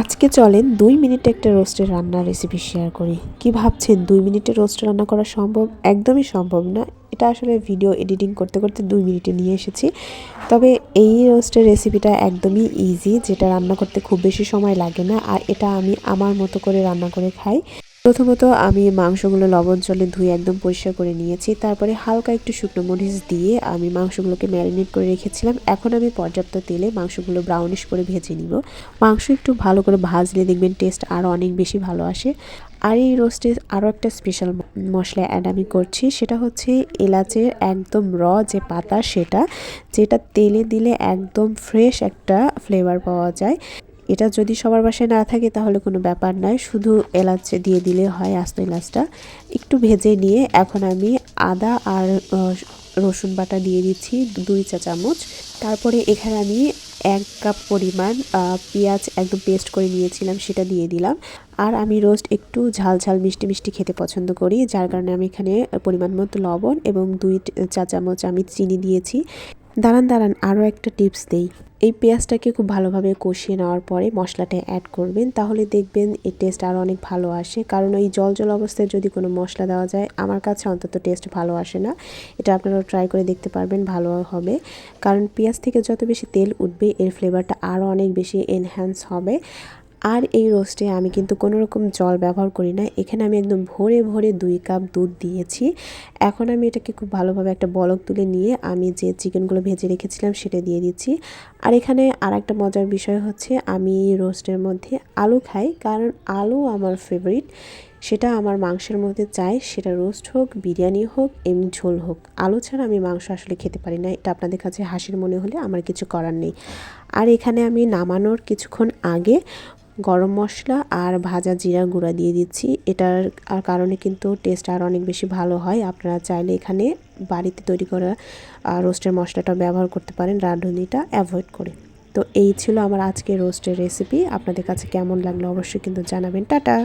আজকে চলেন 2 মিনিটে একটা রোস্টের রান্নার রেসিপি শেয়ার করি। কি ভাবছেন 2 মিনিটে রোস্ট রান্না করা সম্ভব? একদমই সম্ভব না। এটা আসলে ভিডিও এডিটিং করতে করতে 2 মিনিটে নিয়ে এসেছি। তবে এই রোস্টের রেসিপিটা একদমই ইজি, যেটা রান্না করতে খুব বেশি সময় লাগে না। আর এটা আমি আমার মতো করে রান্না করে খাই। প্রথমত আমি মাংসগুলো লবণ জলে ধুয়ে একদম পরিষ্কার করে নিয়েছি। তারপরে হালকা একটু শুকনো মরিচ দিয়ে আমি মাংসগুলোকে ম্যারিনেট করে রেখেছিলাম। এখন আমি পর্যাপ্ত তেলে মাংসগুলো ব্রাউনিশ করে ভেজে নিব। মাংস একটু ভালো করে ভাজলে দেখবেন টেস্ট আরও অনেক বেশি ভালো আসে। আর এই রোস্টে আরও একটা স্পেশাল মশলা অ্যাড আমি করছি, সেটা হচ্ছে এলাচের একদম যে পাতা, সেটা যেটা তেলে দিলে একদম ফ্রেশ একটা ফ্লেভার পাওয়া যায়। এটা যদি সবার বাসায় না থাকে তাহলে কোনো ব্যাপার নয়, শুধু এলাচ দিয়ে দিলে হয়। আস্ত এলাচটা একটু ভেজে নিয়ে এখন আমি আদা আর রসুন বাটা দিয়ে দিচ্ছি 2 চা চামচ। তারপরে এখানে আমি 1 কাপ পরিমাণ পেঁয়াজ একদম পেস্ট করে নিয়েছিলাম, সেটা দিয়ে দিলাম। আর আমি রোস্ট একটু ঝাল ঝাল মিষ্টি মিষ্টি খেতে পছন্দ করি, যার কারণে আমি এখানে পরিমাণ মতো লবণ এবং 2 চা চামচ আমি চিনি দিয়েছি। দাঁড়ান আরও একটা টিপস দেই। এই পেঁয়াজটাকে খুব ভালোভাবে কষিয়ে নেওয়ার পরে মশলাটা অ্যাড করবেন, তাহলে দেখবেন এর টেস্ট আরও অনেক ভালো আসে। কারণ ওই জল অবস্থায় যদি কোনো মশলা দেওয়া যায়, আমার কাছে অন্তত টেস্ট ভালো আসে না। এটা আপনারা ট্রাই করে দেখতে পারবেন, ভালো হবে। কারণ পেঁয়াজ থেকে যত বেশি তেল উঠবে এর ফ্লেভারটা আরও অনেক বেশি এনহ্যান্স হবে। আর এই রোস্টে আমি কিন্তু কোনো রকম জল ব্যবহার করি না। এখানে আমি একদম ভরে 2 কাপ দুধ দিয়েছি। এখন আমি এটাকে খুব ভালোভাবে একটা বলক তুলে নিয়ে আমি যে চিকেনগুলো ভেজে রেখেছিলাম সেটা দিয়ে দিচ্ছি। আর এখানে আরেকটা মজার বিষয় হচ্ছে, আমি রোস্টের মধ্যে আলু খাই, কারণ আলু আমার ফেভারিট। সেটা আমার মাংসের মধ্যে চাই, সেটা রোস্ট হোক, বিরিয়ানি হোক, এমনি ঝোল হোক। আলু ছাড়া আমি মাংস আসলে খেতে পারি না। এটা আপনাদের কাছে হাসির মনে হলে আমার কিছু করার নেই। আর এখানে আমি নামানোর কিছুক্ষণ আগে গরম মশলা আর ভাজা জিরার গুঁড়া দিয়ে দিচ্ছি। এটার কারণে কিন্তু টেস্ট আরও অনেক বেশি ভালো হয়। আপনারা চাইলে এখানে বাড়িতে তৈরি করা রোস্টের মশলাটা ব্যবহার করতে পারেন, রাঁধুনিটা অ্যাভয়েড করে। তো এই ছিল আমার আজকের রোস্টের রেসিপি। আপনাদের কাছে কেমন লাগলো অবশ্যই কিন্তু জানাবেন। টাটা।